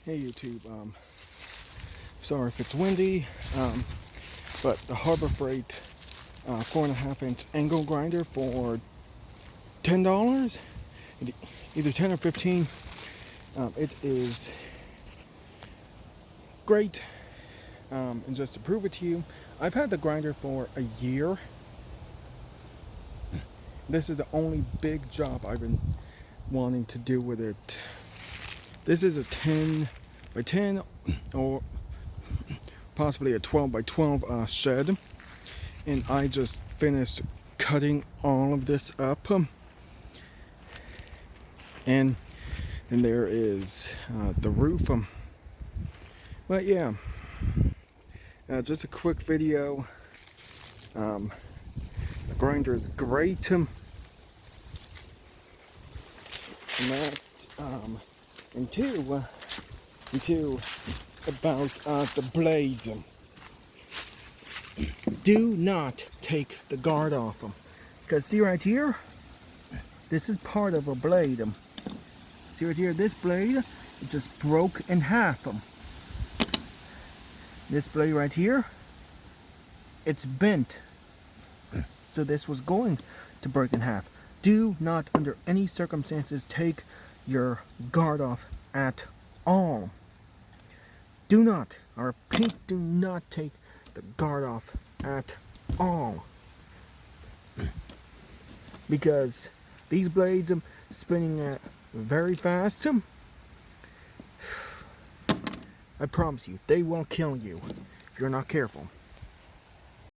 Hey YouTube, sorry if it's windy, but the Harbor Freight 4.5-inch angle grinder for $10, either 10 or 15. It is great, and just to prove it to you, I've had the grinder for a year. This is the only big job I've been wanting to do with it. This is a 10 by 10 or possibly a 12 by 12 shed, and I just finished cutting all of this up, and there is the roof. But yeah, just a quick video. The grinder is great, and that into about the blades. Do not take the guard off them, because see right here, this is part of a blade. See right here, this blade, it just broke in half. This blade right here, it's bent, so this was going to break in half. Do not, under any circumstances, take your guard off at all. Do not, I repeat, do not take the guard off at all, because these blades spinning at very fast, I promise you, they will kill you if you're not careful.